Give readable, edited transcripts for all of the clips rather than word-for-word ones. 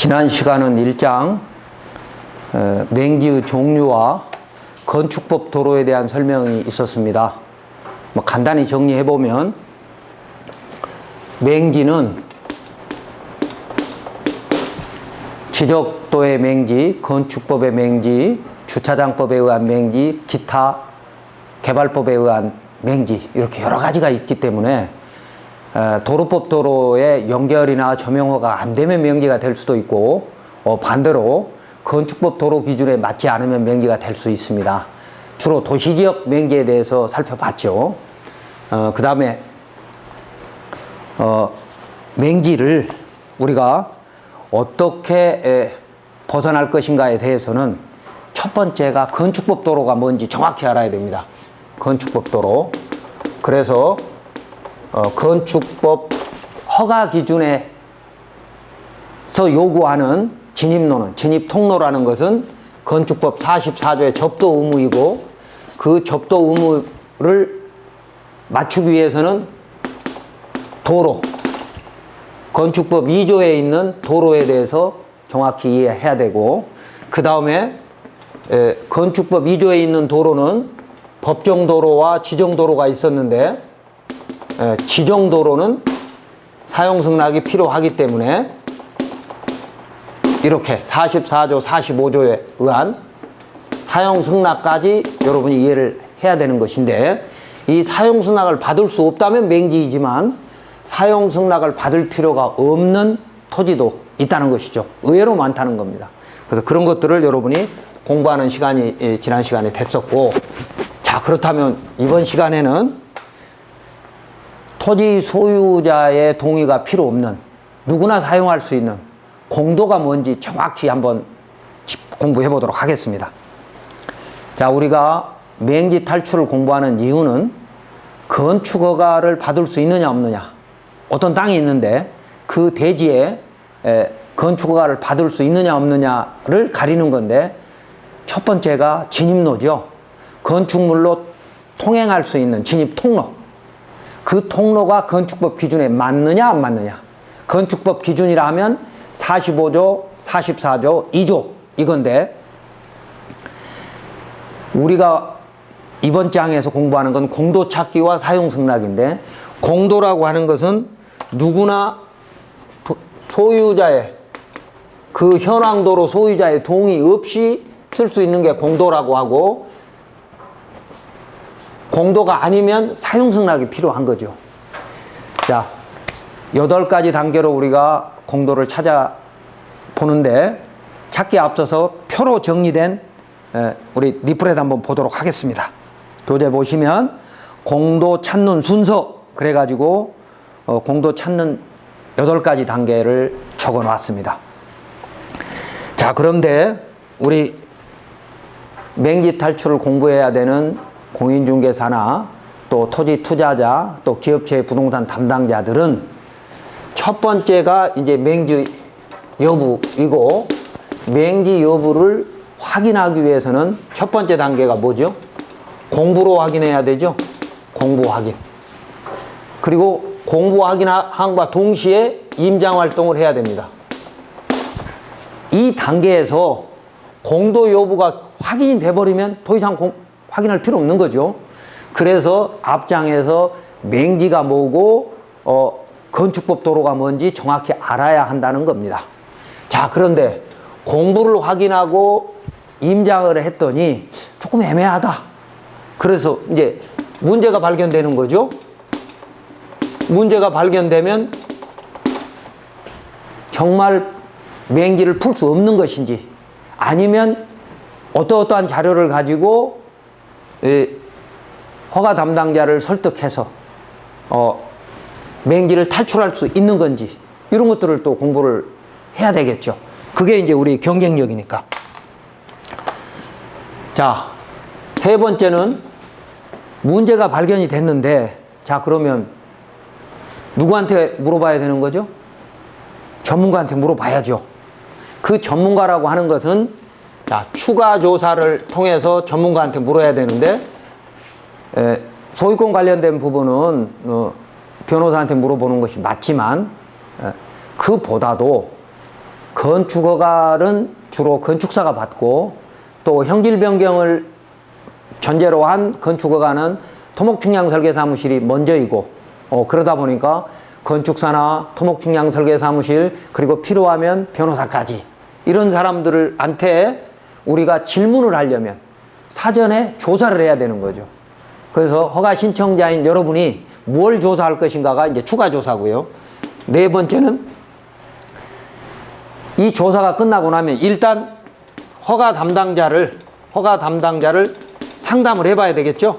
지난 시간은 1장 맹지의 종류와 건축법 도로에 대한 설명이 있었습니다. 간단히 정리해보면 맹지는 지적도의 맹지, 건축법의 맹지, 주차장법에 의한 맹지, 기타 개발법에 의한 맹지, 이렇게 여러 가지가 있기 때문에 도로법 도로에 연결이나 점용허가 안 되면 맹지가 될 수도 있고, 반대로 건축법 도로 기준에 맞지 않으면 맹지가 될 수 있습니다. 주로 도시지역 맹지에 대해서 살펴봤죠. 그 다음에 맹지를 우리가 어떻게 벗어날 것인가에 대해서는 첫 번째가 건축법 도로가 뭔지 정확히 알아야 됩니다. 건축법 도로. 그래서 건축법 허가 기준에서 요구하는 진입로는, 진입통로라는 것은 건축법 44조의 접도 의무이고, 그 접도 의무를 맞추기 위해서는 도로, 건축법 2조에 있는 도로에 대해서 정확히 이해해야 되고, 그 다음에 건축법 2조에 있는 도로는 법정도로와 지정도로가 있었는데, 지정도로는 사용승낙이 필요하기 때문에 이렇게 44조, 45조에 의한 사용승낙까지 여러분이 이해를 해야 되는 것인데, 이 사용승낙을 받을 수 없다면 맹지이지만 사용승낙을 받을 필요가 없는 토지도 있다는 것이죠. 의외로 많다는 겁니다. 그래서 그런 것들을 여러분이 공부하는 시간이 지난 시간에 됐었고, 자, 그렇다면 이번 시간에는 토지 소유자의 동의가 필요 없는, 누구나 사용할 수 있는 공도가 뭔지 정확히 한번 공부해 보도록 하겠습니다. 자, 우리가 맹지 탈출을 공부하는 이유는 건축허가를 받을 수 있느냐 없느냐, 어떤 땅이 있는데 그 대지에 건축허가를 받을 수 있느냐 없느냐를 가리는 건데, 첫 번째가 진입로죠. 건축물로 통행할 수 있는 진입통로. 그 통로가 건축법 기준에 맞느냐 안 맞느냐. 건축법 기준이라 하면 45조, 44조, 2조 이건데, 우리가 이번 장에서 공부하는 건 공도 찾기와 사용승낙인데, 공도라고 하는 것은 누구나 소유자의, 그 현황도로 소유자의 동의 없이 쓸 수 있는 게 공도라고 하고, 공도가 아니면 사용승낙이 필요한 거죠. 자, 8가지 단계로 우리가 공도를 찾아보는데, 찾기에 앞서서 표로 정리된 우리 리플렛 한번 보도록 하겠습니다. 교재 보시면 공도 찾는 순서, 그래가지고 공도 찾는 8가지 단계를 적어 놨습니다. 자, 그런데 우리 맹지 탈출을 공부해야 되는 공인중개사나 또 토지 투자자, 또 기업체의 부동산 담당자들은 첫 번째가 이제 맹지 여부이고, 맹지 여부를 확인하기 위해서는 첫 번째 단계가 뭐죠? 공부로 확인해야 되죠. 공부 확인. 그리고 공부 확인함과 동시에 임장 활동을 해야 됩니다. 이 단계에서 공도 여부가 확인이 돼버리면 더 이상 확인할 필요 없는 거죠. 그래서 앞장에서 맹지가 뭐고 건축법 도로가 뭔지 정확히 알아야 한다는 겁니다. 자, 그런데 공부를 확인하고 임장을 했더니 조금 애매하다. 그래서 이제 문제가 발견되는 거죠. 문제가 발견되면 정말 맹지를 풀 수 없는 것인지, 아니면 어떠어떠한 자료를 가지고 허가 담당자를 설득해서 맹지를 탈출할 수 있는 건지, 이런 것들을 또 공부를 해야 되겠죠. 그게 이제 우리 경쟁력이니까. 자, 세 번째는 문제가 발견이 됐는데, 자, 그러면 누구한테 물어봐야 되는 거죠? 전문가한테 물어봐야죠. 그 전문가라고 하는 것은, 자, 추가 조사를 통해서 전문가한테 물어야 되는데, 소유권 관련된 부분은 변호사한테 물어보는 것이 맞지만, 그보다도 건축허가는 주로 건축사가 받고, 또 형질 변경을 전제로 한 건축허가는 토목측량설계사무실이 먼저이고, 그러다 보니까 건축사나 토목측량설계사무실, 그리고 필요하면 변호사까지, 이런 사람들한테 우리가 질문을 하려면 사전에 조사를 해야 되는 거죠. 그래서 허가 신청자인 여러분이 뭘 조사할 것인가가 이제 추가 조사고요. 네 번째는 이 조사가 끝나고 나면 일단 허가 담당자를 상담을 해봐야 되겠죠.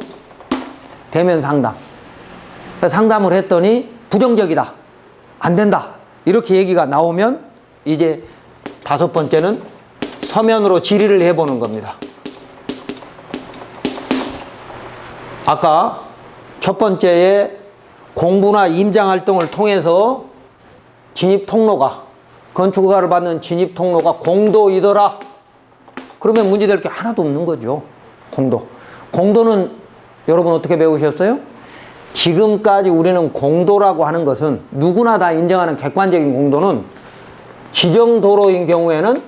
대면 상담. 상담을 했더니 부정적이다, 안 된다, 이렇게 얘기가 나오면 이제 다섯 번째는 서면으로 질의를 해보는 겁니다. 아까 첫 번째에 공부나 임장 활동을 통해서 진입 통로가, 건축허가를 받는 진입 통로가 공도이더라, 그러면 문제될 게 하나도 없는 거죠. 공도는 여러분 어떻게 배우셨어요? 지금까지 우리는 공도라고 하는 것은 누구나 다 인정하는 객관적인 공도는 지정도로인 경우에는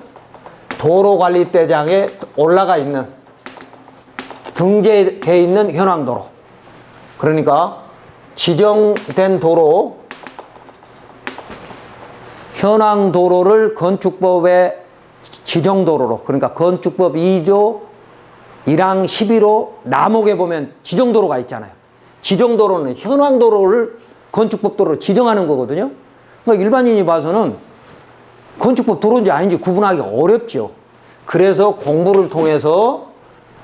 도로관리대장에 올라가 있는, 등재되어 있는 현황도로, 그러니까 지정된 도로, 현황도로를 건축법의 지정도로로, 그러니까 건축법 2조 1항 12로 남목에 보면 지정도로가 있잖아요. 지정도로는 현황도로를 건축법도로 지정하는 거거든요. 그러니까 일반인이 봐서는 건축법 도로인지 아닌지 구분하기 어렵죠. 그래서 공부를 통해서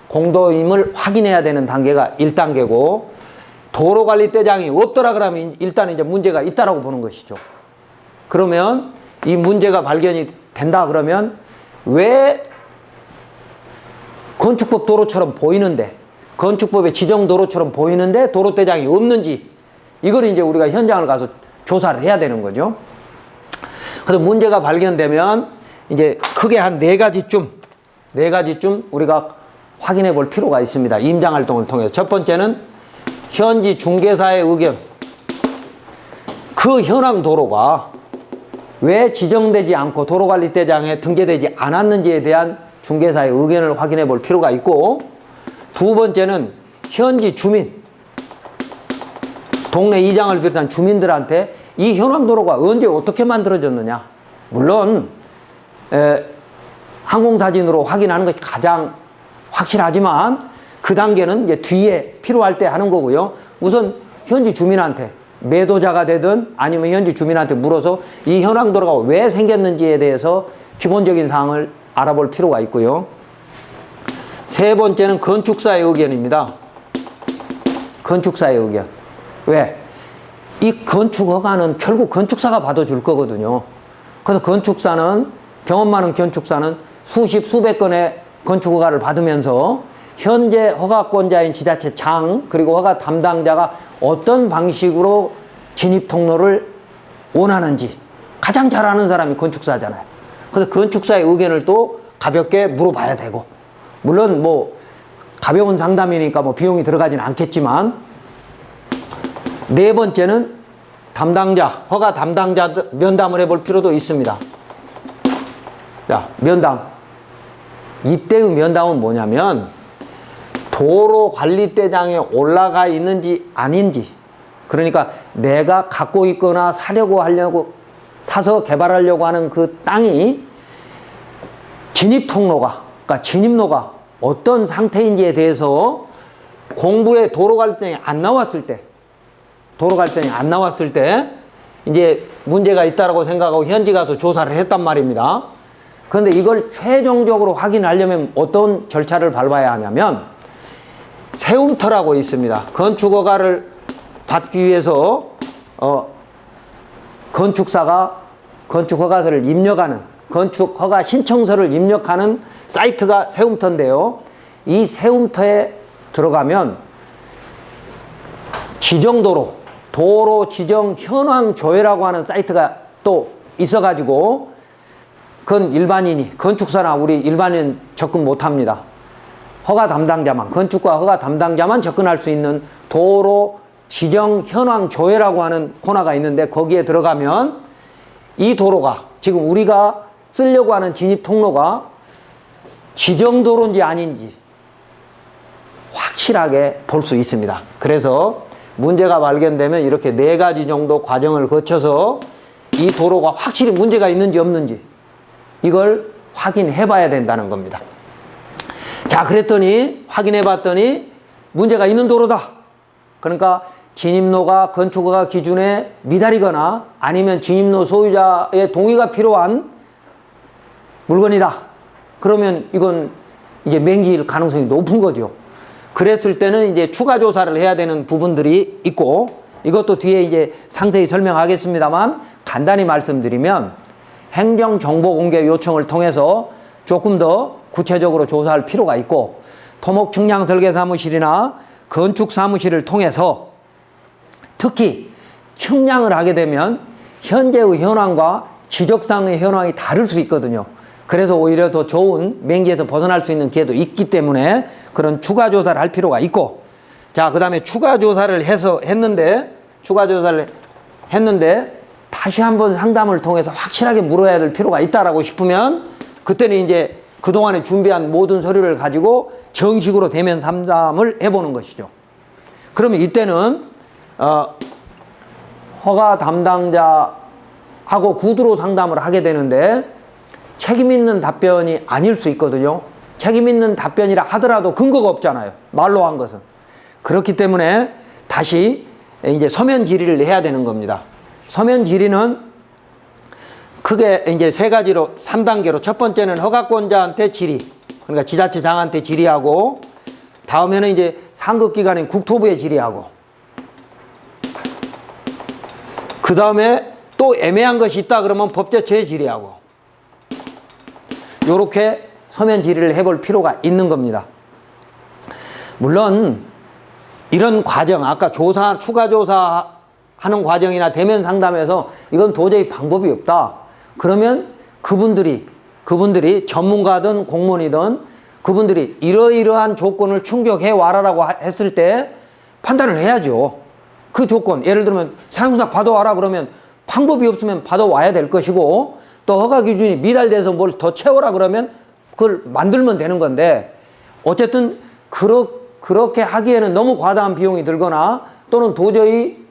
공도임을 확인해야 되는 단계가 1단계고, 도로관리대장이 없더라 그러면 일단 이제 문제가 있다라고 보는 것이죠. 그러면 이 문제가 발견이 된다 그러면 왜 건축법 도로처럼 보이는데, 건축법의 지정 도로처럼 보이는데 도로대장이 없는지, 이걸 이제 우리가 현장을 가서 조사를 해야 되는 거죠. 그래서 문제가 발견되면 이제 크게 한 네 가지쯤 우리가 확인해 볼 필요가 있습니다. 임장 활동을 통해서. 첫 번째는 현지 중개사의 의견. 그 현황 도로가 왜 지정되지 않고 도로관리대장에 등재되지 않았는지에 대한 중개사의 의견을 확인해 볼 필요가 있고, 두 번째는 현지 주민, 동네 이장을 비롯한 주민들한테 이 현황도로가 언제 어떻게 만들어졌느냐. 물론 항공사진으로 확인하는 것이 가장 확실하지만 그 단계는 이제 뒤에 필요할 때 하는 거고요. 우선 현지 주민한테, 매도자가 되든 아니면 현지 주민한테 물어서 이 현황도로가 왜 생겼는지에 대해서 기본적인 사항을 알아볼 필요가 있고요. 세 번째는 건축사의 의견입니다. 건축사의 의견. 왜? 이 건축허가는 결국 건축사가 받아줄 거거든요. 그래서 경험 많은 건축사는 수십 수백 건의 건축허가를 받으면서 현재 허가권자인 지자체장, 그리고 허가 담당자가 어떤 방식으로 진입 통로를 원하는지 가장 잘 아는 사람이 건축사잖아요. 그래서 건축사의 의견을 또 가볍게 물어봐야 되고, 물론 뭐 가벼운 상담이니까 뭐 비용이 들어가지는 않겠지만, 네 번째는 허가 담당자 면담을 해볼 필요도 있습니다. 자, 면담. 이때의 면담은 뭐냐면 도로관리대장에 올라가 있는지 아닌지, 그러니까 내가 갖고 있거나 사서 개발하려고 하는 그 땅이 진입통로가, 그러니까 진입로가 어떤 상태인지에 대해서 공부에 도로관리대장이 안 나왔을 때 이제 문제가 있다라고 생각하고 현지 가서 조사를 했단 말입니다. 그런데 이걸 최종적으로 확인하려면 어떤 절차를 밟아야 하냐면, 세움터라고 있습니다. 건축허가를 받기 위해서 건축사가 건축허가서를 입력하는, 건축허가 신청서를 입력하는 사이트가 세움터인데요. 이 세움터에 들어가면 지정도로, 도로 지정 현황 조회라고 하는 사이트가 또 있어가지고, 그건 일반인이, 건축사나 우리 일반인 접근 못합니다. 허가 담당자만, 건축과 허가 담당자만 접근할 수 있는 도로 지정 현황 조회라고 하는 코너가 있는데, 거기에 들어가면 이 도로가 지금 우리가 쓰려고 하는 진입 통로가 지정도로인지 아닌지 확실하게 볼 수 있습니다. 그래서 문제가 발견되면 이렇게 4가지 정도 과정을 거쳐서 이 도로가 확실히 문제가 있는지 없는지 이걸 확인해 봐야 된다는 겁니다. 자, 그랬더니 확인해 봤더니 문제가 있는 도로다. 그러니까 진입로가 건축허가 기준에 미달이거나 아니면 진입로 소유자의 동의가 필요한 물건이다. 그러면 이건 이제 맹기일 가능성이 높은 거죠. 그랬을 때는 이제 추가 조사를 해야 되는 부분들이 있고, 이것도 뒤에 이제 상세히 설명하겠습니다만 간단히 말씀드리면 행정정보공개 요청을 통해서 조금 더 구체적으로 조사할 필요가 있고, 토목측량설계사무실이나 건축사무실을 통해서 특히 측량을 하게 되면 현재의 현황과 지적상의 현황이 다를 수 있거든요. 그래서 오히려 더 좋은 맹기에서 벗어날 수 있는 기회도 있기 때문에 그런 추가 조사를 할 필요가 있고, 자, 그 다음에 추가 조사를 했는데 다시 한번 상담을 통해서 확실하게 물어야 될 필요가 있다라고 싶으면 그때는 이제 그동안에 준비한 모든 서류를 가지고 정식으로 대면 상담을 해보는 것이죠. 그러면 이때는 허가 담당자하고 구두로 상담을 하게 되는데 책임 있는 답변이 아닐 수 있거든요. 책임 있는 답변이라 하더라도 근거가 없잖아요. 말로 한 것은. 그렇기 때문에 다시 이제 서면 질의를 해야 되는 겁니다. 서면 질의는 크게 이제 3가지로 3단계로, 첫 번째는 허가권자한테 질의, 그러니까 지자체장한테 질의하고, 다음에는 이제 상급기관인 국토부에 질의하고, 그 다음에 또 애매한 것이 있다 그러면 법제처에 질의하고, 이렇게 서면 질의를 해볼 필요가 있는 겁니다. 물론 이런 과정, 아까 추가 조사하는 과정이나 대면 상담에서 이건 도저히 방법이 없다. 그러면 그분들이 전문가든 공무원이든 그분들이 이러이러한 조건을 충족해 와라라고 했을 때 판단을 해야죠. 그 조건, 예를 들면 사용수납 받아와라 그러면 방법이 없으면 받아와야 될 것이고, 또 허가 기준이 미달돼서 뭘 더 채워라 그러면 그걸 만들면 되는 건데, 어쨌든 그렇게 하기에는 너무 과다한 비용이 들거나 또는 도저히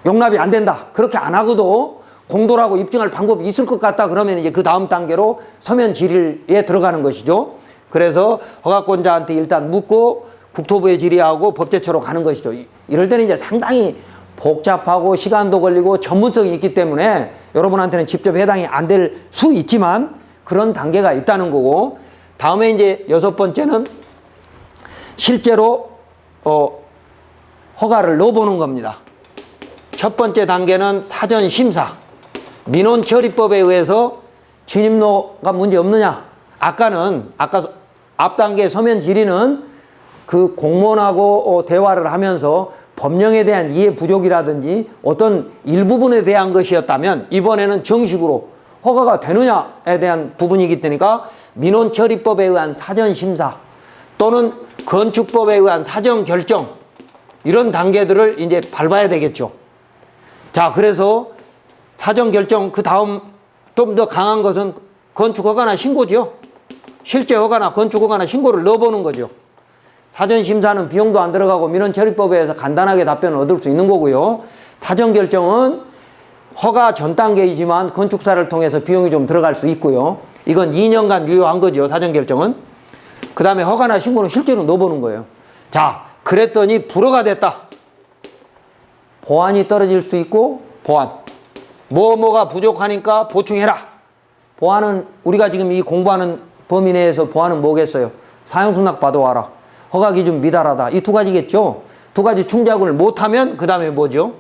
용납이 안 된다, 그렇게 안 하고도 공도라고 입증할 방법이 있을 것 같다 그러면 이제 그 다음 단계로 서면 질의에 들어가는 것이죠. 그래서 허가권자한테 일단 묻고 국토부에 질의하고 법제처로 가는 것이죠. 이럴 때는 이제 상당히 복잡하고 시간도 걸리고 전문성이 있기 때문에 여러분한테는 직접 해당이 안 될 수 있지만 그런 단계가 있다는 거고, 다음에 이제 6번째는 실제로 허가를 넣어보는 겁니다. 첫 번째 단계는 사전 심사, 민원처리법에 의해서 진입로가 문제 없느냐. 아까 앞 단계 서면 질의는 그 공무원하고 대화를 하면서 법령에 대한 이해 부족이라든지 어떤 일부분에 대한 것이었다면, 이번에는 정식으로 허가가 되느냐에 대한 부분이기 때문에 민원처리법에 의한 사전심사 또는 건축법에 의한 사전결정, 이런 단계들을 이제 밟아야 되겠죠. 자, 그래서 사전결정, 그 다음 좀 더 강한 것은 건축허가나 신고죠. 실제 허가나 건축허가나 신고를 넣어보는 거죠. 사전심사는 비용도 안 들어가고 민원처리법에 의해서 간단하게 답변을 얻을 수 있는 거고요. 사전결정은 허가 전 단계이지만 건축사를 통해서 비용이 좀 들어갈 수 있고요. 이건 2년간 유효한 거죠, 사전결정은. 그 다음에 허가나 신고는 실제로 넣어보는 거예요. 자, 그랬더니 불허가 됐다. 보완이 떨어질 수 있고, 보완. 뭐가 부족하니까 보충해라. 보완은 우리가 지금 이 공부하는 범위 내에서 보완은 뭐겠어요? 사용수납 받아와라. 허가기준 미달하다. 이 2가지겠죠. 2가지 충족을 못하면 그 다음에 뭐죠?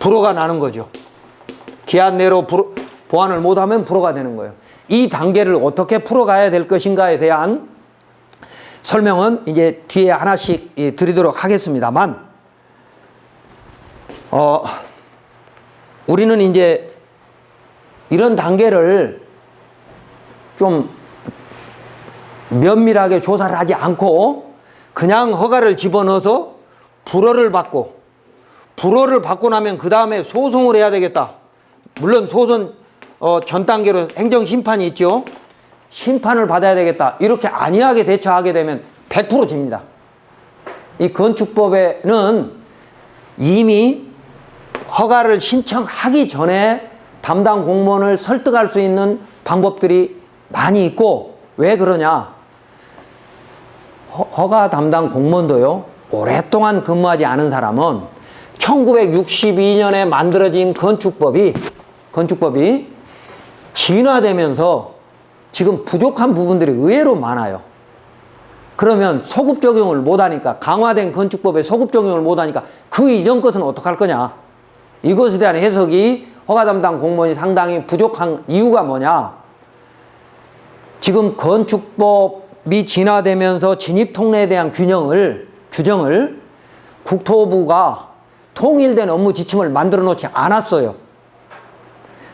불허가 나는 거죠. 기한 내로 보완을 못하면 불허가 되는 거예요. 이 단계를 어떻게 풀어가야 될 것인가에 대한 설명은 이제 뒤에 하나씩 드리도록 하겠습니다만, 우리는 이제 이런 단계를 좀 면밀하게 조사를 하지 않고 그냥 허가를 집어넣어서 불허를 받고 나면 그 다음에 소송을 해야 되겠다. 물론 전 단계로 행정 심판이 있죠. 심판을 받아야 되겠다. 이렇게 안이하게 대처하게 되면 100% 집니다. 이 건축법에는 이미 허가를 신청하기 전에 담당 공무원을 설득할 수 있는 방법들이 많이 있고, 왜 그러냐? 허가 담당 공무원도요, 오랫동안 근무하지 않은 사람은 1962년에 만들어진 건축법이 진화되면서 지금 부족한 부분들이 의외로 많아요. 그러면 소급 적용을 못하니까, 강화된 건축법에 소급 적용을 못하니까 그 이전 것은 어떡할 거냐? 이것에 대한 해석이 허가 담당 공무원이 상당히 부족한 이유가 뭐냐? 지금 건축법이 진화되면서 진입통로에 대한 규정을 국토부가 통일된 업무 지침을 만들어 놓지 않았어요.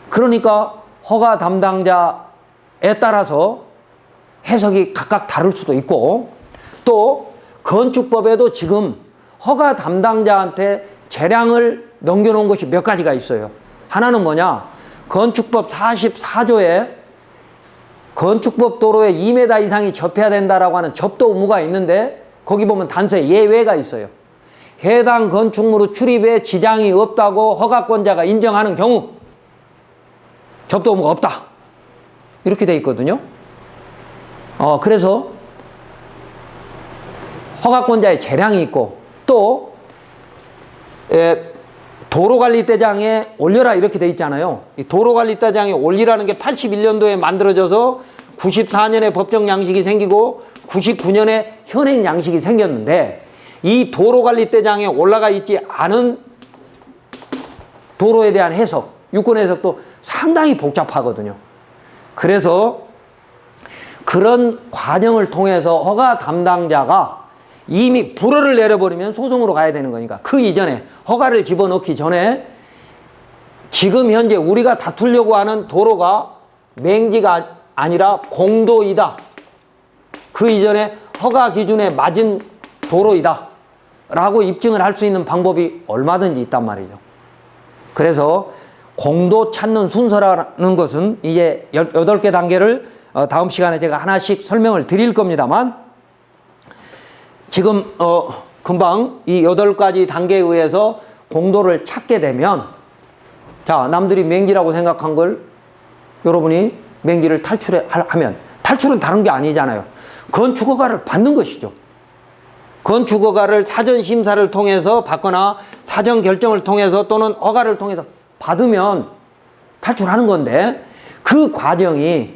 그러니까 허가 담당자에 따라서 해석이 각각 다를 수도 있고, 또 건축법에도 지금 허가 담당자한테 재량을 넘겨놓은 것이 몇 가지가 있어요. 하나는 뭐냐? 건축법 44조에 건축법 도로에 2m 이상이 접해야 된다라고 하는 접도 의무가 있는데, 거기 보면 단서에 예외가 있어요. 해당 건축물의 출입에 지장이 없다고 허가권자가 인정하는 경우 접도 의무가 없다, 이렇게 돼 있거든요. 그래서 허가권자의 재량이 있고, 또 도로관리대장에 올려라 이렇게 돼 있잖아요. 이 도로관리대장에 올리라는 게 81년도에 만들어져서 94년에 법정 양식이 생기고 99년에 현행 양식이 생겼는데, 이 도로관리대장에 올라가 있지 않은 도로에 대한 해석, 유권 해석도 상당히 복잡하거든요. 그래서 그런 과정을 통해서 허가 담당자가 이미 불허를 내려버리면 소송으로 가야 되는 거니까, 그 이전에 허가를 집어넣기 전에 지금 현재 우리가 다투려고 하는 도로가 맹지가 아니라 공도이다, 그 이전에 허가 기준에 맞은 도로이다 라고 입증을 할 수 있는 방법이 얼마든지 있단 말이죠. 그래서 공도 찾는 순서라는 것은 이제 8개 단계를 다음 시간에 제가 하나씩 설명을 드릴 겁니다만, 지금 금방 이 8가지 단계에 의해서 공도를 찾게 되면, 자, 남들이 맹지라고 생각한 걸 여러분이 맹지를 탈출하면, 탈출은 다른 게 아니잖아요. 건축허가를 받는 것이죠. 건축허가를 사전심사를 통해서 받거나 사전결정을 통해서 또는 허가를 통해서 받으면 탈출하는 건데, 그 과정이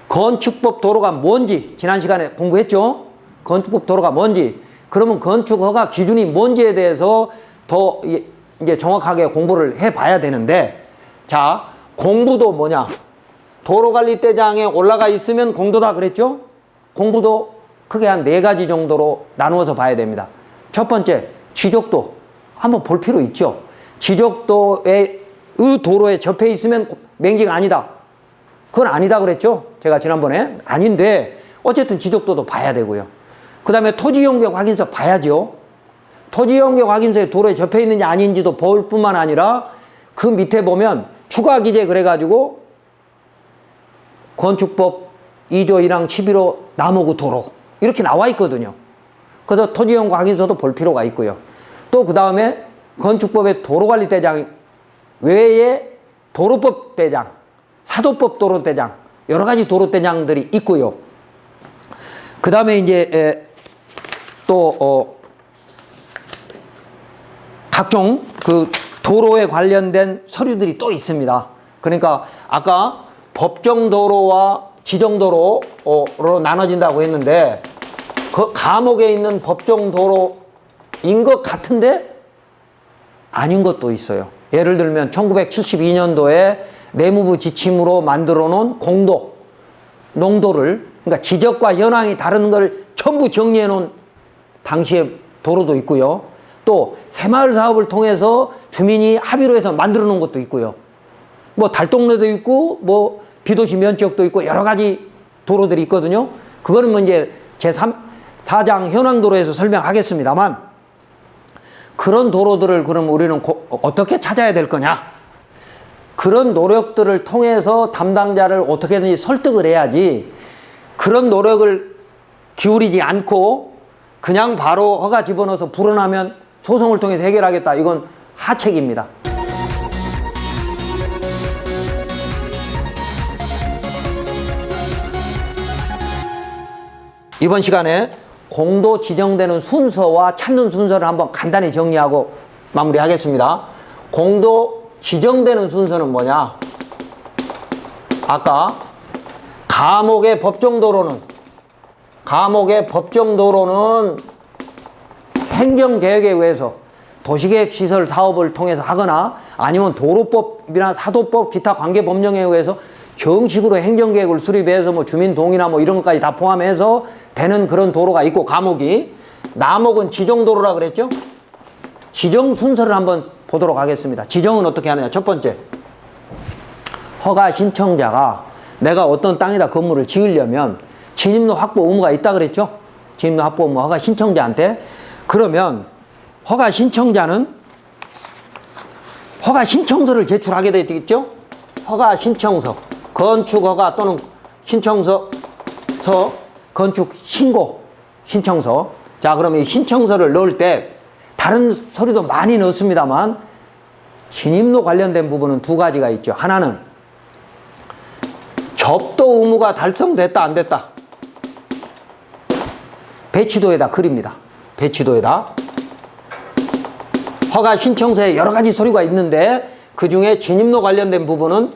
건축법 도로가 뭔지 지난 시간에 공부했죠. 건축법 도로가 뭔지, 그러면 건축허가 기준이 뭔지에 대해서 더 이제 정확하게 공부를 해봐야 되는데, 자, 공부도 뭐냐? 도로관리대장에 올라가 있으면 공도다 그랬죠? 공부도 크게 한 4가지 정도로 나누어서 봐야 됩니다. 첫 번째, 지적도 한번 볼 필요 있죠. 지적도의 도로에 접해 있으면 맹지가 아니다, 그건 아니다 그랬죠? 제가 지난번에. 아닌데 어쨌든 지적도도 봐야 되고요. 그 다음에 토지용격 확인서 봐야죠. 토지용격 확인서에 도로에 접해 있는지 아닌지도 볼 뿐만 아니라 그 밑에 보면 추가기재 그래가지고 건축법 2조 1항 11호 나무구 도로 이렇게 나와 있거든요. 그래서 토지용격 확인서도 볼 필요가 있고요. 또 그 다음에 건축법의 도로관리대장 외에 도로법 대장, 사도법 도로대장, 여러 가지 도로대장들이 있고요. 그 다음에 이제 또 각종 그 도로에 관련된 서류들이 또 있습니다. 그러니까 아까 법정도로와 지정도로로 나눠진다고 했는데, 그 감옥에 있는 법정도로인 것 같은데 아닌 것도 있어요. 예를 들면 1972년도에 내무부 지침으로 만들어 놓은 공도, 농도를, 그러니까 지적과 현황이 다른 걸 전부 정리해 놓은 당시의 도로도 있고요. 또 새마을 사업을 통해서 주민이 합의로 해서 만들어 놓은 것도 있고요. 뭐 달동네도 있고 뭐 비도시 면적도 있고 여러 가지 도로들이 있거든요. 그거는 뭐 이제 제4장 현황도로에서 설명하겠습니다만, 그런 도로들을 그럼 우리는 어떻게 찾아야 될 거냐? 그런 노력들을 통해서 담당자를 어떻게든지 설득을 해야지, 그런 노력을 기울이지 않고 그냥 바로 허가 집어넣어서 불어나면 소송을 통해서 해결하겠다, 이건 하책입니다. 이번 시간에 공도 지정되는 순서와 찾는 순서를 한번 간단히 정리하고 마무리하겠습니다. 공도 지정되는 순서는 뭐냐? 아까 감옥의 법정도로는 행정계획에 의해서 도시계획시설 사업을 통해서 하거나 아니면 도로법이나 사도법 기타 관계법령에 의해서 정식으로 행정계획을 수립해서 뭐 주민동의나 뭐 이런 것까지 다 포함해서 되는 그런 도로가 있고, 감옥이, 남옥은 지정도로라 그랬죠? 지정 순서를 한번 보도록 하겠습니다. 지정은 어떻게 하느냐? 첫 번째, 허가 신청자가 내가 어떤 땅에다 건물을 지으려면 진입로 확보 의무가 있다 그랬죠? 진입로 확보 의무, 허가 신청자한테. 그러면 허가 신청자는 허가 신청서를 제출하게 되겠죠? 허가 신청서, 건축 허가 또는 신청서, 건축 신고 신청서. 자, 그러면 이 신청서를 넣을 때 다른 서류도 많이 넣습니다만 진입로 관련된 부분은 두 가지가 있죠. 하나는 접도 의무가 달성됐다 안 됐다, 배치도에다 그립니다. 배치도에다. 허가 신청서에 여러 가지 서류가 있는데 그 중에 진입로 관련된 부분은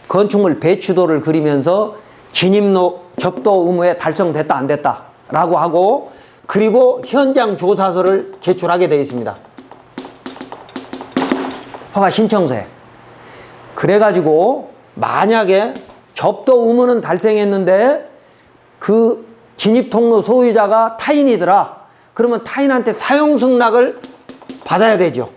건축물 배치도를 그리면서 진입로 접도 의무에 달성됐다 안 됐다 라고 하고, 그리고 현장 조사서를 제출하게 되어 있습니다. 허가 신청서에. 그래가지고 만약에 접도 의무는 달성했는데 그 진입통로 소유자가 타인이더라, 그러면 타인한테 사용 승낙을 받아야 되죠.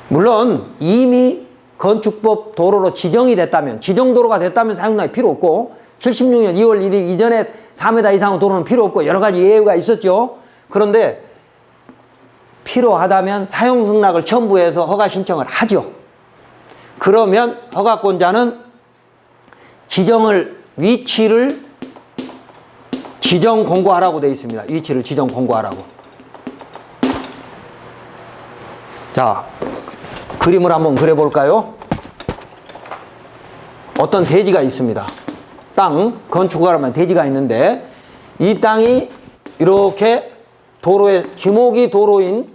물론 이미 건축법 도로로 지정이 됐다면, 지정도로가 됐다면 사용락이 필요 없고, 76년 2월 1일 이전에 4m 이상의 도로는 필요 없고 여러 가지 예외가 있었죠. 그런데 필요하다면 사용승낙을 첨부해서 허가 신청을 하죠. 그러면 허가권자는 위치를 지정 공고하라고 되어 있습니다. 위치를 지정 공고하라고. 자, 그림을 한번 그려볼까요? 어떤 대지가 있습니다. 땅, 건축하려면 대지가 있는데 이 땅이 이렇게 도로에 지목이 도로인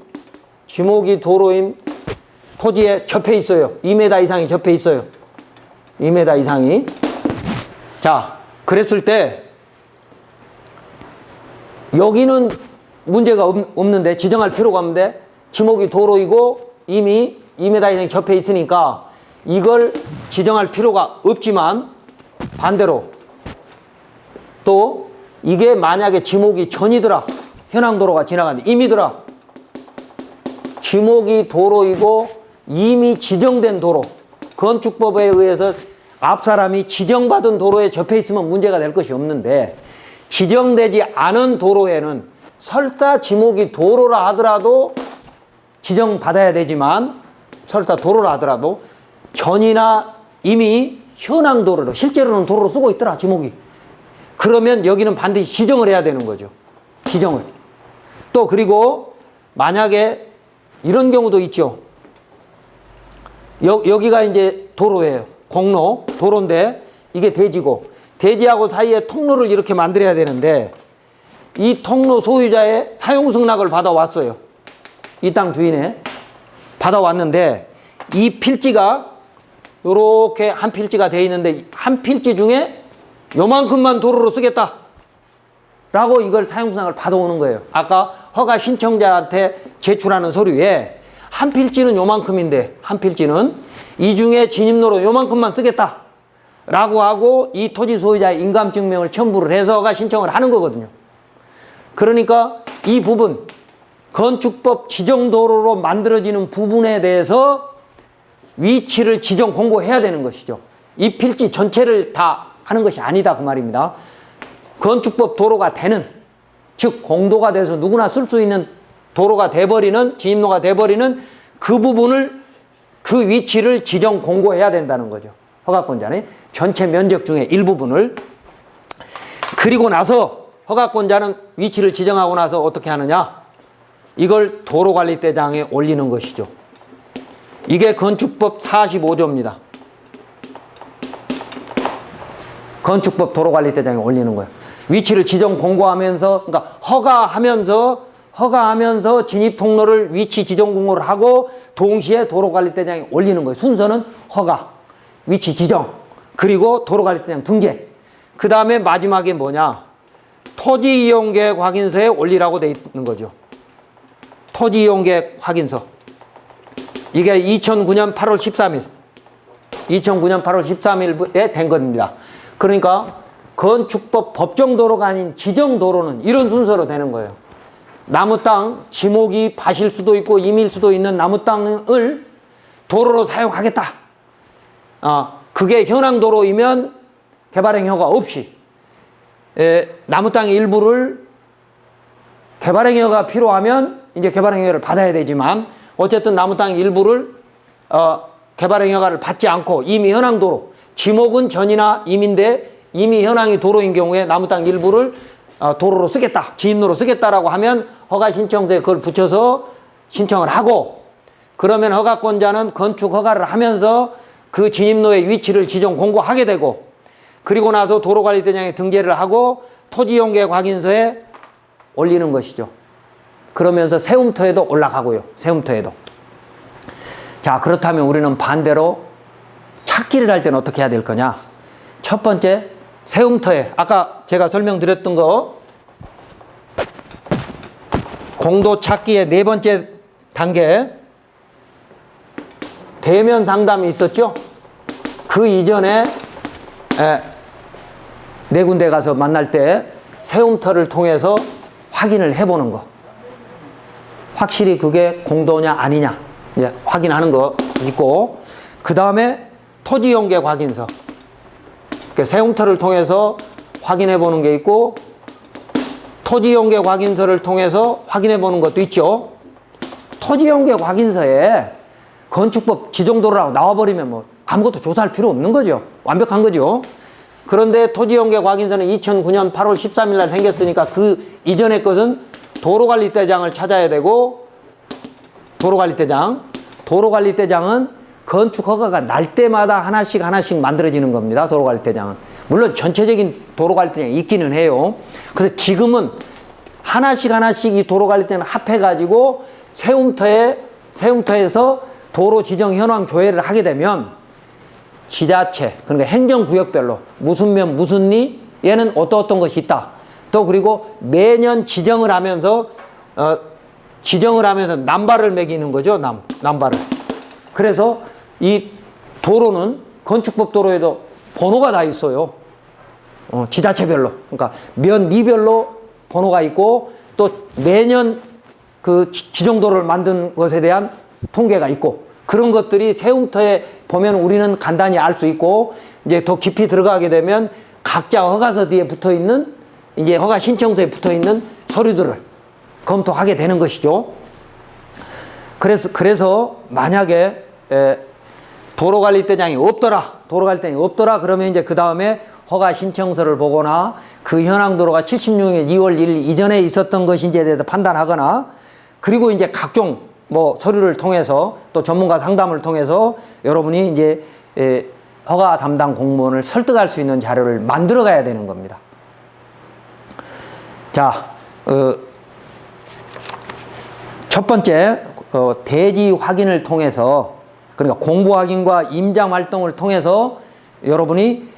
토지에 접해 있어요. 2m 이상이 접해 있어요. 2m 이상이. 자, 그랬을 때 여기는 문제가 없는데, 지정할 필요가 없는데 지목이 도로이고 이미 2m 이상이 접해 있으니까 이걸 지정할 필요가 없지만, 반대로 또 이게 만약에 지목이 전이더라, 현황도로가 지나가는데 임이더라, 지목이 도로이고 이미 지정된 도로, 건축법에 의해서 앞 사람이 지정받은 도로에 접해 있으면 문제가 될 것이 없는데, 지정되지 않은 도로에는 설사 지목이 도로라 하더라도 지정받아야 되지만, 설사 도로라 하더라도 전이나 이미 현황 도로로, 실제로는 도로로 쓰고 있더라 지목이, 그러면 여기는 반드시 지정을 해야 되는 거죠. 지정을. 또 그리고 만약에 이런 경우도 있죠. 여기가 이제 도로예요. 공로, 도로인데 이게 대지고, 대지하고 사이에 통로를 이렇게 만들어야 되는데 이 통로 소유자의 사용승낙을 받아왔어요. 이 땅 주인에 받아왔는데 이 필지가 요렇게 한 필지가 돼 있는데 한 필지 중에 요만큼만 도로로 쓰겠다 라고 이걸 사용승낙을 받아오는 거예요. 아까 허가 신청자한테 제출하는 서류에 한 필지는 요만큼인데, 한 필지는 이 중에 진입로로 요만큼만 쓰겠다 라고 하고 이 토지 소유자의 인감증명을 첨부를 해서 허가 신청을 하는 거거든요. 그러니까 이 부분, 건축법 지정도로로 만들어지는 부분에 대해서 위치를 지정 공고해야 되는 것이죠. 이 필지 전체를 다 하는 것이 아니다 그 말입니다. 건축법 도로가 되는, 즉 공도가 돼서 누구나 쓸 수 있는 도로가 돼버리는, 진입로가 돼버리는 그 부분을 그 위치를 지정 공고해야 된다는 거죠. 허가권자는 전체 면적 중에 일부분을. 그리고 나서 허가권자는 위치를 지정하고 나서 어떻게 하느냐? 이걸 도로관리대장에 올리는 것이죠. 이게 건축법 45조입니다. 건축법 도로관리대장에 올리는 거예요. 위치를 지정 공고하면서, 그러니까 허가하면서 진입 통로를 위치 지정 공고를 하고 동시에 도로관리대장에 올리는 거예요. 순서는 허가, 위치 지정, 그리고 도로관리대장 등재. 그 다음에 마지막에 뭐냐? 토지이용계획 확인서에 올리라고 돼 있는 거죠. 토지이용계획 확인서. 이게 2009년 8월 13일. 2009년 8월 13일에 된 겁니다. 그러니까 건축법 법정도로가 아닌 지정도로는 이런 순서로 되는 거예요. 나무 땅, 지목이 밭일 수도 있고 임일 수도 있는 나무 땅을 도로로 사용하겠다. 그게 현황도로이면 개발행위가 없이 나무 땅의 일부를 개발행위가 필요하면 이제 개발행위를 받아야 되지만 어쨌든 나무 땅의 일부를 개발행위를 받지 않고 이미 현황도로, 지목은 전이나 임인데 이미 현황이 도로인 경우에 나무 땅 일부를 도로로 쓰겠다, 진입로로 쓰겠다라고 하면 허가 신청서에 그걸 붙여서 신청을 하고, 그러면 허가권자는 건축 허가를 하면서 그 진입로의 위치를 지정 공고하게 되고, 그리고 나서 도로관리대장에 등재를 하고 토지이용계획 확인서에 올리는 것이죠. 그러면서 세움터에도 올라가고요. 세움터에도. 자, 그렇다면 우리는 반대로 찾기를 할 때는 어떻게 해야 될 거냐? 첫 번째, 세움터에 아까 제가 설명드렸던 거 공도 찾기의 네 번째 단계 대면 상담이 있었죠? 그 이전에 네 군데 가서 만날 때 세움터를 통해서 확인을 해보는 거. 확실히 그게 공도냐 아니냐 이제 확인하는 거 있고, 그 다음에 토지이용계획 확인서. 세움터를 통해서 확인해 보는 게 있고 토지이용계획 확인서를 통해서 확인해 보는 것도 있죠. 토지이용계획 확인서에 건축법 지정도로라고 나와버리면 뭐 아무것도 조사할 필요 없는 거죠. 완벽한 거죠. 그런데 토지이용계획 확인서는 2009년 8월 13일 날 생겼으니까 그 이전의 것은 도로관리대장을 찾아야 되고, 도로관리대장은 건축허가가 날 때마다 하나씩 만들어지는 겁니다. 도로관리대장은. 물론 전체적인 도로관리대장이 있기는 해요. 그래서 지금은 하나씩 이 도로관리대장을 합해가지고 세움터에서 도로 지정 현황 조회를 하게 되면 지자체, 그러니까 행정구역별로 무슨 면 무슨 리 얘는 어떤 것이 있다. 또 그리고 매년 지정을 하면서 남발을 매기는 거죠. 남발을. 그래서 이 도로는 건축법 도로에도 번호가 다 있어요. 지자체별로. 그러니까 면리별로 번호가 있고 또 매년 그 지정도로를 만든 것에 대한 통계가 있고, 그런 것들이 세움터에 보면 우리는 간단히 알 수 있고, 이제 더 깊이 들어가게 되면 각자 허가서 뒤에 붙어 있는, 이제 허가 신청서에 붙어 있는 서류들을 검토하게 되는 것이죠. 그래서 만약에 도로관리대장이 없더라 그러면 이제 그 다음에 허가 신청서를 보거나 그 현황도로가 76년 2월 1일 이전에 있었던 것인지에 대해서 판단하거나, 그리고 이제 각종 뭐 서류를 통해서 또 전문가 상담을 통해서 여러분이 이제 허가 담당 공무원을 설득할 수 있는 자료를 만들어 가야 되는 겁니다. 자, 첫 번째 대지 확인을 통해서, 그러니까 공보 확인과 임장 활동을 통해서 여러분이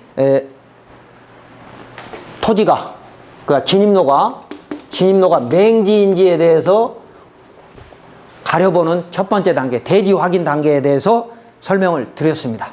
토지가, 그러니까 진입로가 맹지인지에 대해서 가려보는 첫 번째 단계, 대지 확인 단계에 대해서 설명을 드렸습니다.